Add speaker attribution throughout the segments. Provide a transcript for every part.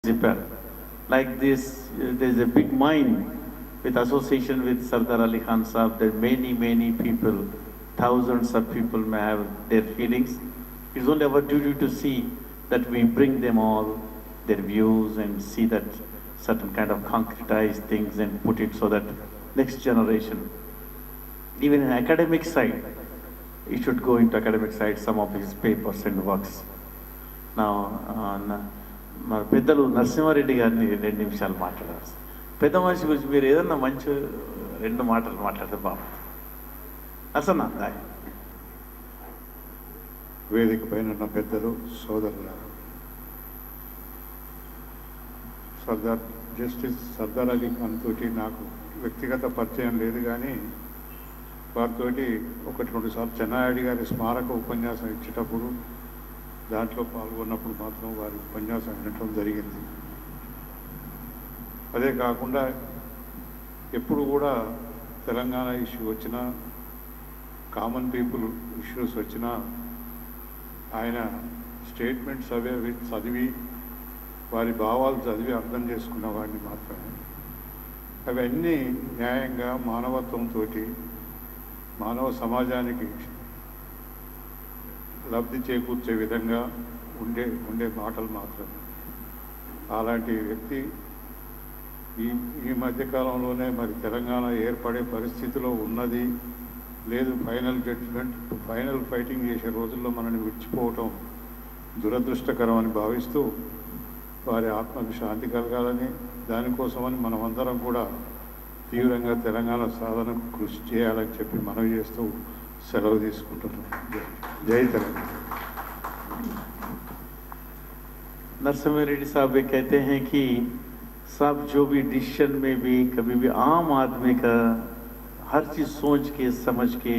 Speaker 1: zipper. Like this, there's a big mine with association with Sardar Ali Khan Sahib. There many people, thousands of people may have their feelings. It's only our duty to see that we bring them all, their views, and see that certain kind of concretized things and put it so that next generation, even in academic side, it should go into academic side some of his papers and works. Now, మా పెద్దలు నరసింహారెడ్డి గారిని 2 నిమిషాలు మాట్లాడారు. పెద్ద మనిషి గురించి మీరు ఏదన్నా మంచి 2 మాటలు మాట్లాడితే బాగుంటుంది. అసలు
Speaker 2: వేదిక పైన ఉన్న పెద్దలు, సోదరులారు, సర్దార్ అలీ ఖాన్ తోటి నాకు వ్యక్తిగత పరిచయం లేదు, కానీ వారితోటి 1-2 సార్లు చెన్నారెడ్డి గారి స్మారక ఉపన్యాసం ఇచ్చేటప్పుడు దాంట్లో పాల్గొన్నప్పుడు మాత్రం వారి ఉపన్యాసం వినటం జరిగింది. అదే కాకుండా ఎప్పుడు కూడా తెలంగాణ ఇష్యూ వచ్చినా, కామన్ పీపుల్ ఇష్యూస్ వచ్చినా ఆయన స్టేట్మెంట్స్ అవి చదివి వారి భావాలు చదివి అర్థం చేసుకున్న వాడిని మాత్రమే. అవన్నీ న్యాయంగా మానవత్వంతో మానవ సమాజానికి లబ్ధి చేకూర్చే విధంగా ఉండే మాటలు మాత్రమే. అలాంటి వ్యక్తి ఈ మధ్యకాలంలోనే మరి తెలంగాణ ఏర్పడే పరిస్థితిలో ఉన్నది లేదు, ఫైనల్ ఫైటింగ్ చేసే రోజుల్లో మనల్ని విడిచిపోవటం దురదృష్టకరం అని భావిస్తూ వారి ఆత్మకు శాంతి కలగాలని, దానికోసమని మనమందరం కూడా తీవ్రంగా తెలంగాణ సాధనకు కృషి చేయాలని చెప్పి మనవి చేస్తూ సెలవు తీసుకుంటున్నాం. जय तेलंगाना।
Speaker 1: नरसिम्हा रेड्डी साहब ये कहते हैं कि सब जो भी डिसीजन में भी कभी भी आम आदमी का हर चीज़ सोच के समझ के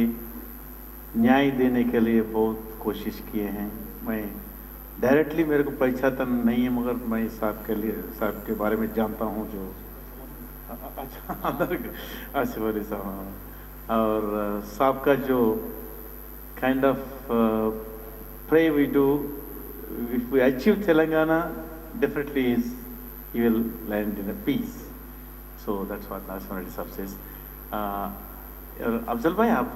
Speaker 1: न्याय देने के लिए बहुत कोशिश किए हैं। मैं डायरेक्टली मेरे को पहचानता नहीं है, मगर मैं साहब के बारे में जानता हूँ जो आसिफ अली साहब और साहब का जो kind of pray we do, if we achieve Telangana, definitely he will land in a peace. So that's what Narasimha Reddy Sahab says. Afzal भाई आप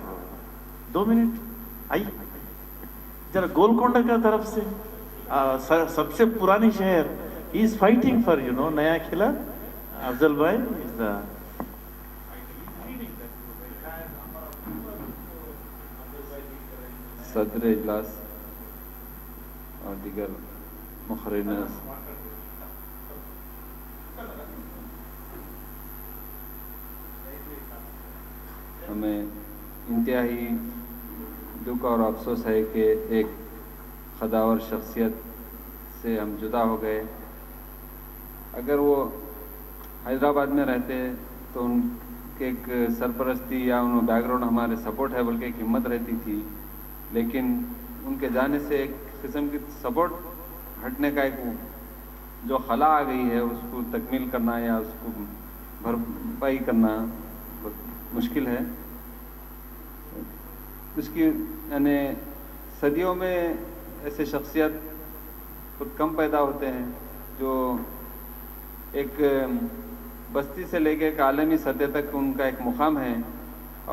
Speaker 1: 2 मिनट आइए जरा गोलकोंडा का तरफ से सबसे पुरानी शहर he is fighting for नया किला. अफजल भाई is the
Speaker 3: सदर इजलास और दीगर मुखर्रिन, हमें इंतहाई दुख और अफसोस है कि एक खदावर शख्सियत से हम जुदा हो गए। अगर वो हैदराबाद में रहते तो उनके एक सरपरस्ती या उन बैकग्राउंड हमारे सपोर्ट है बल्कि एक हिम्मत रहती थी, लेकिन उनके जाने से एक किस्म की सपोर्ट हटने का एक जो खला आ गई है उसको तकमील करना या उसको भरपाई करना मुश्किल है। उसकी यानी सदियों में ऐसे शख्सियत खुद कम पैदा होते हैं जो एक बस्ती से लेकर एक आलमी सतह तक उनका एक मुकाम है,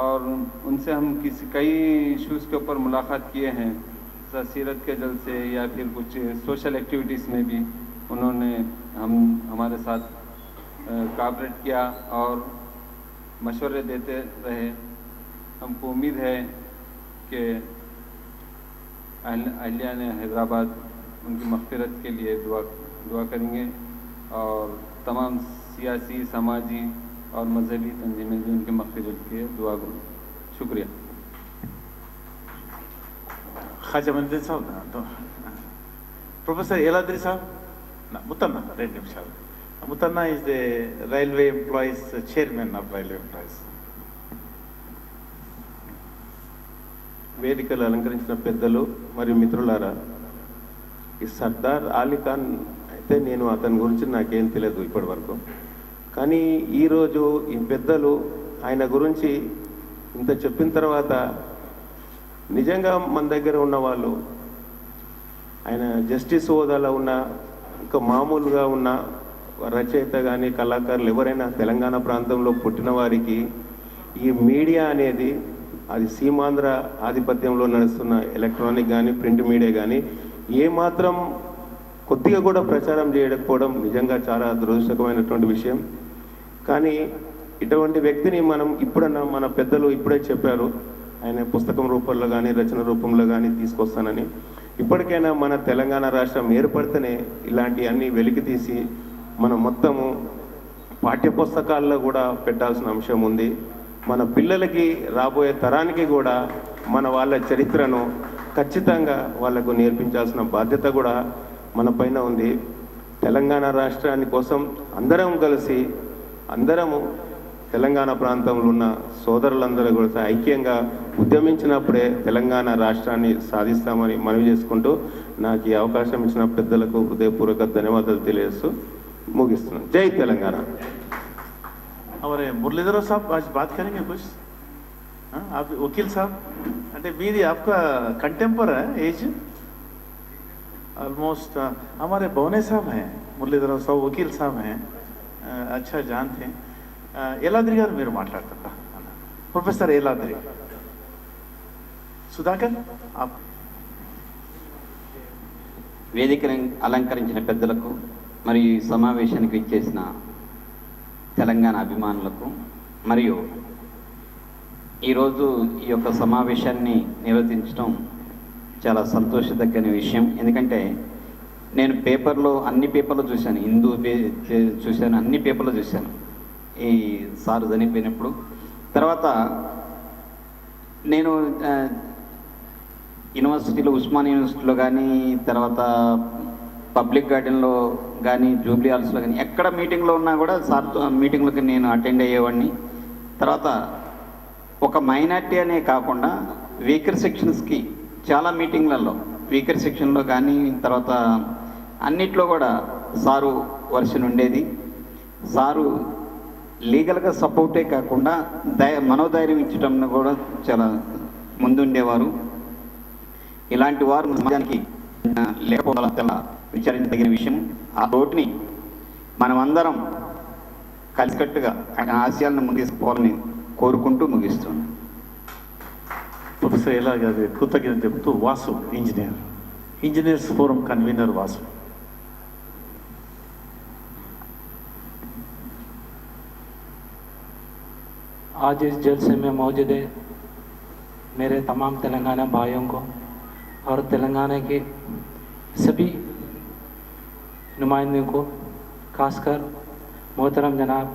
Speaker 3: और उनसे हम कई इश्यूज़ के ऊपर मुलाकात किए हैं, सीरत के जलसे या फिर कुछ सोशल एक्टिविटीज़ में भी उन्होंने हमारे साथ कोऑपरेट किया और मशवरे देते रहे। हमको उम्मीद है कि अहलिया ने हैदराबाद उनकी मग़फ़िरत के लिए दुआ करेंगे, और तमाम सियासी, समाजी और मजहबी तंजीमें भी उनके मग़फ़िरत के दुआ करूँ। शुक्रिया।
Speaker 1: ख्वाजा मंदिर साहब तो प्रोफेसर एलाद्री साहब ना मुतन्ना 2 నిమిషాలు. मुतन्ना is the railway employees chairman of railway employees.
Speaker 4: వేదికలు అలంకరించిన పెద్దలు మరియు మిత్రులారా, ఈ సర్దార్ అలీ ఖాన్ అయితే నేను అతని గురించి నాకేం తెలియదు ఇప్పటి వరకు, కానీ ఈరోజు ఈ పెద్దలు ఆయన గురించి ఇంత చెప్పిన తర్వాత నిజంగా మన దగ్గర ఉన్న వాళ్ళు ఆయన జస్టిస్ హోదాలో ఉన్న ఒక మామూలుగా ఉన్న రచయిత కానీ కళాకారులు ఎవరైనా తెలంగాణ ప్రాంతంలో పుట్టిన వారికి ఈ మీడియా అనేది అది సీమాంధ్ర ఆధిపత్యంలో నడుస్తున్న ఎలక్ట్రానిక్ కానీ ప్రింట్ మీడియా కానీ ఏమాత్రం కొద్దిగా కూడా ప్రచారం చేయకపోవడం నిజంగా చాలా దురదృష్టకరమైనటువంటి విషయం. కానీ ఇటువంటి వ్యక్తిని మనం ఇప్పుడన్నా మన పెద్దలు ఇప్పుడే చెప్పారు, ఆయన పుస్తకం రూపంలో కానీ రచన రూపంలో కానీ తీసుకొస్తానని. ఇప్పటికైనా మన తెలంగాణ రాష్ట్రం ఏర్పడితేనే ఇలాంటి అన్ని వెలికి తీసి మనం మొత్తము పాఠ్యపుస్తకాల్లో కూడా పెట్టాల్సిన అంశం ఉంది. మన పిల్లలకి రాబోయే తరానికి కూడా మన వాళ్ళ చరిత్రను ఖచ్చితంగా వాళ్ళకు నేర్పించాల్సిన బాధ్యత కూడా మన పైన ఉంది. తెలంగాణ రాష్ట్రాన్ని కోసం అందరం కలిసి అందరము తెలంగాణ ప్రాంతంలో ఉన్న సోదరులందరూ కూడా ఐక్యంగా ఉద్యమించినప్పుడే తెలంగాణ రాష్ట్రాన్ని సాధిస్తామని మనవి చేసుకుంటూ నాకు ఈ అవకాశం ఇచ్చిన పెద్దలకు హృదయపూర్వక ధన్యవాదాలు తెలియజేస్తూ ముగిస్తున్నాను. జై తెలంగాణ.
Speaker 1: हमारे मुरलीधर साहब आज बात करेंगे कुछ. हाँ, आप वकील साहब అంటే మీది आपका कंटेम्पर है एज ऑलमोस्ट. हमारे बौने साहब हैं, मुरलीधर साहब वकील साहब हैं, अच्छा जानते हैं. ఏలాద్రి గారు మీరు మాట్లాడతారా? ప్రొఫెసర్ ఏలాద్రి. సుధాకర్ आप.
Speaker 5: వేదికను అలంకరించిన పెద్దలకు మరియు ఈ సమావేశానికి ఇచ్చేసిన తెలంగాణ అభిమానులకు మరియు ఈరోజు ఈ యొక్క సమావేశాన్ని నిర్వహించడం చాలా సంతోషదగ్గని విషయం. ఎందుకంటే నేను పేపర్లో అన్ని పేపర్లు చూశాను, హిందూ చూశాను, అన్ని పేపర్లు చూశాను ఈ సారు చనిపోయినప్పుడు. తర్వాత నేను యూనివర్సిటీలో ఉస్మానియా యూనివర్సిటీలో కానీ తర్వాత పబ్లిక్ గార్డెన్లో కానీ జూబ్లీ హాల్స్లో కానీ ఎక్కడ మీటింగ్లో ఉన్నా కూడా సార్తో మీటింగ్లకి నేను అటెండ్ అయ్యేవాడిని. తర్వాత ఒక మైనార్టీ అనే కాకుండా వీకర్ సెక్షన్స్కి చాలా మీటింగ్లలో వీకర్ సెక్షన్లో కానీ తర్వాత అన్నిట్లో కూడా సారు వర్షన్ ఉండేది. సారు లీగల్గా సపోర్టే కాకుండా మనోధైర్యం ఇచ్చడంలో కూడా చాలా ముందుండేవారు. ఇలాంటి వారు సమాజానికి లేకపోవడం చాలా విచారించదగిన విషయం. ఆ రోడ్ని మనమందరం కలిసికట్టుగా ఆశయాలను ముందుకుపోవాలని కోరుకుంటూ ముగిస్తున్నాను.
Speaker 1: ప్రొఫెసర్ ఎలా గారు కృతజ్ఞత చెప్తూ Vasu engineers forum convener Vasu.
Speaker 6: आज इस जलसे में मौजूद है मेरे तमाम तेलंगाना भाइयों को और तेलंगाना के सभी नुमाइंदों को, खासकर मोहतरम जनाब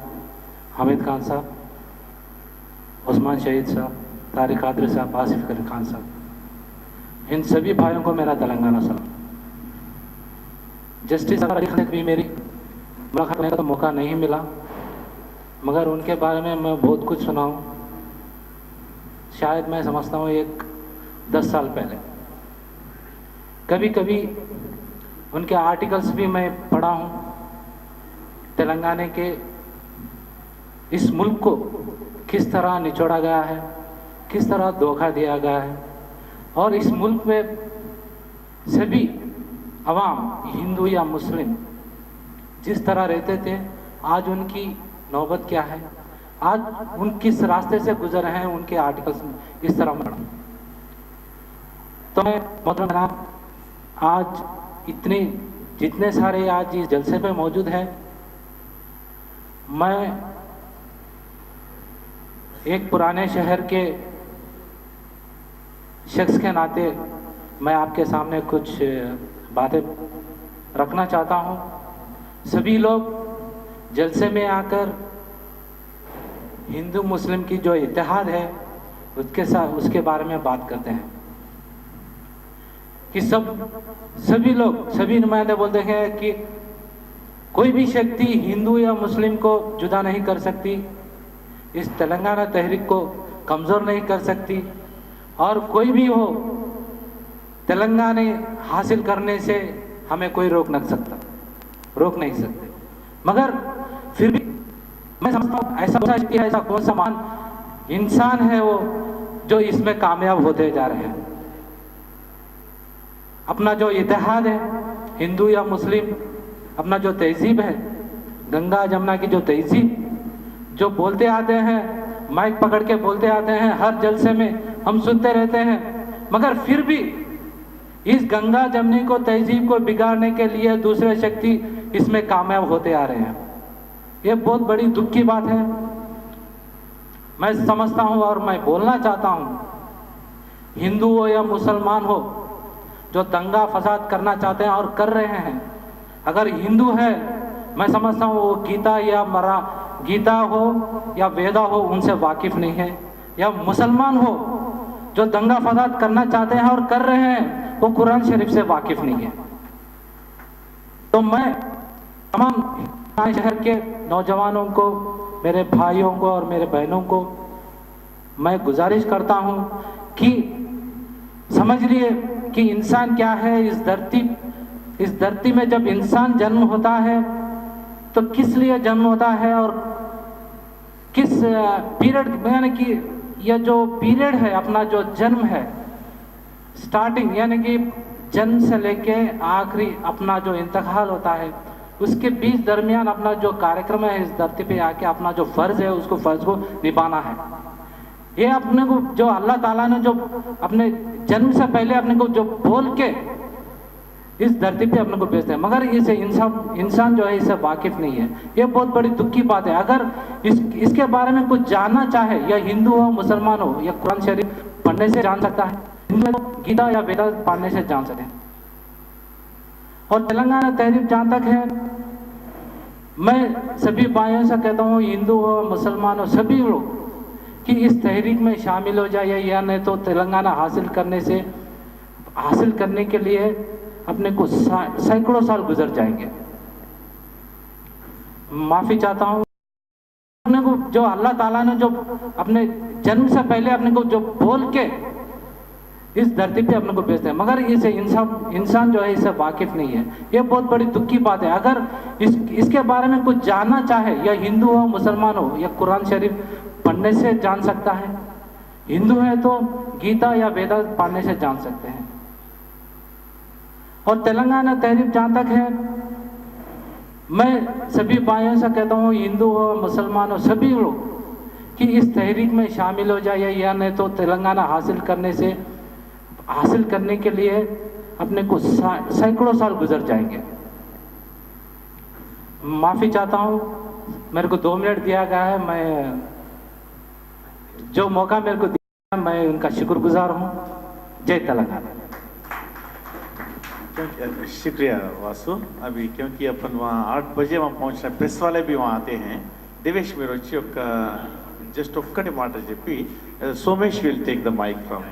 Speaker 6: हामिद खान साहब, उस्मान शहीद साहब, तारिक कादरी साहब, आसिफ अली खान साहब, इन सभी भाइयों को मेरा तेलंगाना सलाम. जस्टिस अली खान भी मेरी मुलाकात करने का मौका नहीं मिला, मगर उनके बारे में मैं बहुत कुछ सुना हूँ. शायद मैं समझता हूँ 10 साल पहले कभी कभी उनके आर्टिकल्स भी मैं पढ़ा हूँ. तेलंगाना के इस मुल्क को किस तरह निचोड़ा गया है, किस तरह धोखा दिया गया है, और इस मुल्क में सभी अवाम हिंदू या मुस्लिम जिस तरह रहते थे आज उनकी नौबत क्या है, आज उन किस रास्ते से गुजर रहे हैं, उनके आर्टिकल्स इस तरह पढ़ा. तो मैं मोहतरम आज जितने सारे आज इस जलसे पे मौजूद हैं, मैं एक पुराने शहर के शख्स के नाते मैं आपके सामने कुछ बातें रखना चाहता हूँ. सभी लोग जलसे में आकर हिंदू मुस्लिम की जो इत्तेहाद है उसके बारे में बात करते हैं कि सभी लोग सभी नुमाइंदे बोलते हैं कि कोई भी शक्ति हिंदू या मुस्लिम को जुदा नहीं कर सकती, इस तेलंगाना तहरीक को कमज़ोर नहीं कर सकती, और कोई भी हो तेलंगाना हासिल करने से हमें कोई रोक नहीं सकते. मगर फिर भी मैं समझता हूँ ऐसा कौन सा महान इंसान है वो जो इसमें कामयाब होते जा रहे हैं. अपना जो इत्तेहाद है हिंदू या मुस्लिम अपना जो तहजीब है, गंगा जमुना की जो तहजीब, जो बोलते आते हैं, माइक पकड़ के बोलते आते हैं, हर जलसे में हम सुनते रहते हैं, मगर फिर भी इस गंगा जमुनी को तहजीब को बिगाड़ने के लिए दूसरे शक्ति इसमें कामयाब होते आ रहे हैं। ये बहुत बड़ी दुख की बात है। मैं समझता हूँ और मैं बोलना चाहता हूँ, हिंदू हो या मुसलमान हो, जो दंगा फसाद करना चाहते हैं और कर रहे हैं, अगर हिंदू है, मैं समझता हूँ वो गीता हो या वेदा हो उनसे वाकिफ नहीं है, या मुसलमान हो जो दंगा फसाद करना चाहते हैं और कर रहे हैं वो कुरान शरीफ से वाकिफ नहीं है। तो मैं तमाम शहर के नौजवानों को, मेरे भाइयों को और मेरे बहनों को मैं गुजारिश करता हूं कि समझ लिए कि इंसान क्या है। इस धरती में जब इंसान जन्म होता है तो किस लिए जन्म होता है और किस पीरियड, यानी कि यह जो पीरियड है, अपना जो जन्म है, स्टार्टिंग यानी कि जन्म से लेके आखिरी अपना जो इंतकाल होता है, उसके बीच दरमियान अपना जो कार्यक्रम है, इस धरती पे आके अपना जो फर्ज है उसको फर्ज को निभाना है। ये अपने को जो अल्लाह ताला ने जो अपने जन्म से पहले अपने को जो बोल के इस धरती पे अपने को भेजते हैं, मगर इसे इंसान जो है इससे वाकिफ नहीं है। ये बहुत बड़ी दुख की बात है। अगर इसके बारे में कुछ जानना चाहे, या हिंदू हो मुसलमान हो, या कुरान शरीफ पढ़ने से जान सकता है, गीता या वेदा पढ़ने से जान सकते हैं। और तेलंगाना तहरीक जहाँ तक है, मैं सभी भाइयों से कहता हूँ, हिंदू हो मुसलमान हो, सभी लोग कि इस तहरीक में शामिल हो जाए, या नहीं तो तेलंगाना हासिल करने के लिए अपने को सैकड़ों साल गुजर जाएंगे। माफी चाहता हूँ, अपने को जो अल्लाह ताला ने जो अपने जन्म से पहले अपने को जो बोल के इस धरती पे अपने को भेजते हैं, मगर इसे इंसान जो है इससे वाकिफ नहीं है। ये बहुत बड़ी दुख की बात है। अगर इसके बारे में कुछ जानना चाहे, या हिंदू हो मुसलमान हो, या कुरान शरीफ पढ़ने से जान सकता है, हिंदू है तो गीता या वेदा पढ़ने से जान सकते हैं। और तेलंगाना तहरीक जहाँ तक है, मैं सभी भाइयों से कहता हूँ, हिंदू हो मुसलमान हो, सभी लोग कि इस तहरीक में शामिल हो जाए, या नहीं तो तेलंगाना हासिल करने के लिए अपने को सैकड़ों साल गुजर जाएंगे। माफी चाहता हूँ, मेरे को 2 मिनट दिया गया है। मैं जो मौका मेरे को दिया, मैं उनका शुक्रगुजार हूँ। जय तेलंगाना।
Speaker 1: शुक्रिया वासु। अभी क्योंकि अपन वहाँ 8 बजे वहाँ पहुँचना, प्रेस वाले भी वहाँ आते हैं। देवेश మీరు వచ్చి జస్ట్ ఒక్కటి మాట చెప్పి, Somesh will take the mic from.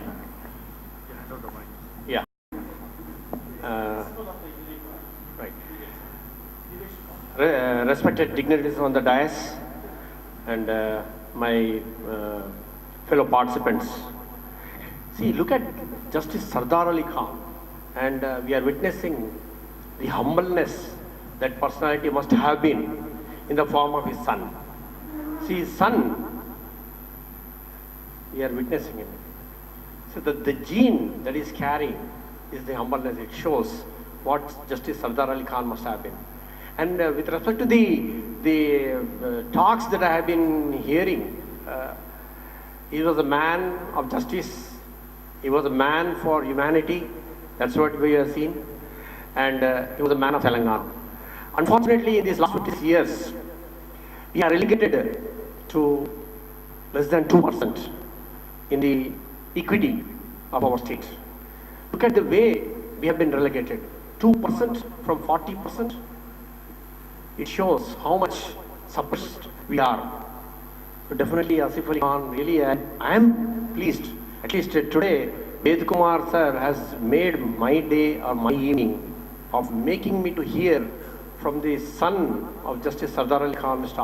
Speaker 1: Yeah right. Respected dignitaries on the dais and my fellow participants. See, look at Justice Sardar Ali Khan. And we are witnessing the humbleness that personality must have been in the form of his son. See, his son, we are witnessing it. So the gene that is carrying is the humbleness. It shows what Justice Sardar Ali Khan must have been. And with respect to the talks that I have been hearing, he was a man of justice. He was a man for humanity. That's what we have seen. And he was a man of Telangana. Unfortunately, in these last 50 years, we are relegated to less than 2% in the equity of our state. Look at the way we have been relegated. 2% from 40%. It shows how much suppressed we are. So definitely, Asif Ali Khan, really, I am pleased. At least today, Ved Kumar sir has made my day or my evening of making me to hear from the son of Justice Sardar Ali Khan, Mr.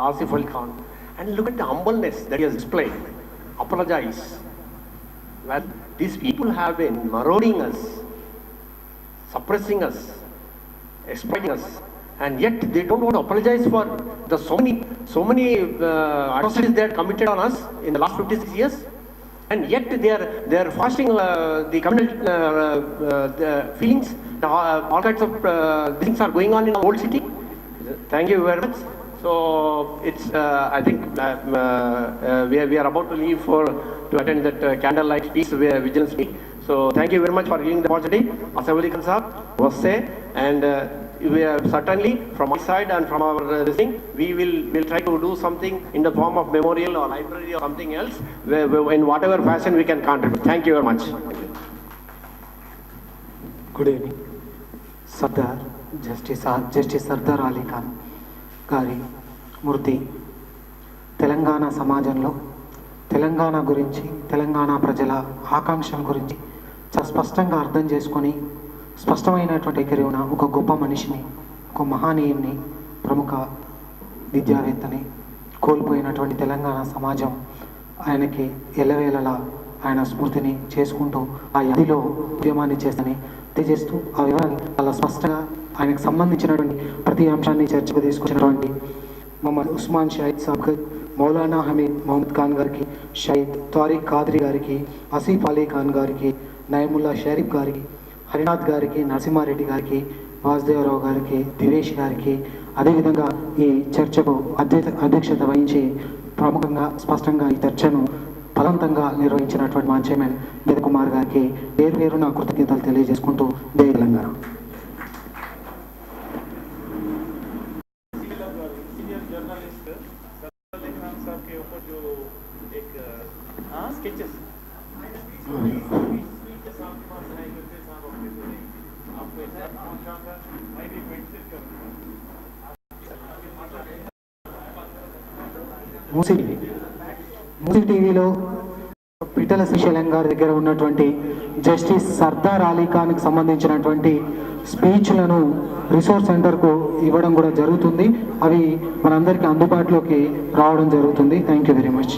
Speaker 1: Asif Ali Khan, and look at the humbleness that he has displayed. Apologize. Well, these people have been marauding us, suppressing us, exploiting us, and yet they don't want to apologize for the so many atrocities they had committed on us in the last 56 years. And yet they are fostering the communal the feelings
Speaker 7: all kinds of things are going on in the old city. Thank you very much. So it's I think we are about to leave to attend that candlelight peace vigilance meeting. So thank you very much for giving the opportunity. Asif Ali Khan Sahab was say, and we are certainly from my side and from our this thing, we will try to do something in the form of memorial or library or something else, in whatever fashion we can contribute. Thank you very much.
Speaker 8: Good evening. Justice Sardar Ali Khan గారి మృతి తెలంగాణ సమాజంలో తెలంగాణ గురించి, తెలంగాణ ప్రజల ఆకాంక్షల గురించి చాలా స్పష్టంగా అర్థం చేసుకొని స్పష్టమైనటువంటి ఎగిరి ఉన్న ఒక గొప్ప మనిషిని, ఒక మహానీయుని, ప్రముఖ విద్యావేత్తని కోల్పోయినటువంటి తెలంగాణ సమాజం ఆయనకి ఎల్లవేళలా ఆయన స్మృతిని చేసుకుంటూ ఆ యాదిలో ఉద్యమాన్ని చేస్తని తెలియజేస్తూ ఆ వివరాలు చాలా స్పష్టంగా ఆయనకు సంబంధించినటువంటి ప్రతి అంశాన్ని చర్చకు తీసుకొచ్చినటువంటి మొహమ్మద్ ఉస్మాన్ షహీద్ సాబ్, మౌలానా హమీద్ మహమ్మద్ ఖాన్ గారికి, షహీద్ తారిక్ ఖాద్రి గారికి, ఆసిఫ్ అలీ ఖాన్ గారికి, నయముల్లా షరీఫ్ గారికి, హరినాథ్ గారికి, నరసింహారెడ్డి గారికి, వాసుదేవరావు గారికి, దివేష్ గారికి, అదేవిధంగా ఈ చర్చకు అధ్యక్షత వహించి ప్రముఖంగా స్పష్టంగా ఈ చర్చను ఫలవంతంగా నిర్వహించినటువంటి మా చైర్మన్ వేద కుమార్ గారికి పేరు పేరు నా కృతజ్ఞతలు తెలియజేసుకుంటూ జై తెలంగాణ. మూసీ టీవీలో పిట్టల శ్రీశైలం గారి దగ్గర ఉన్నటువంటి జస్టిస్ సర్దార్ అలీ ఖాన్కి సంబంధించినటువంటి స్పీచ్లను రిసోర్స్ సెంటర్కు ఇవ్వడం కూడా జరుగుతుంది. అవి మనందరికీ అందుబాటులోకి రావడం జరుగుతుంది. Thank you very much.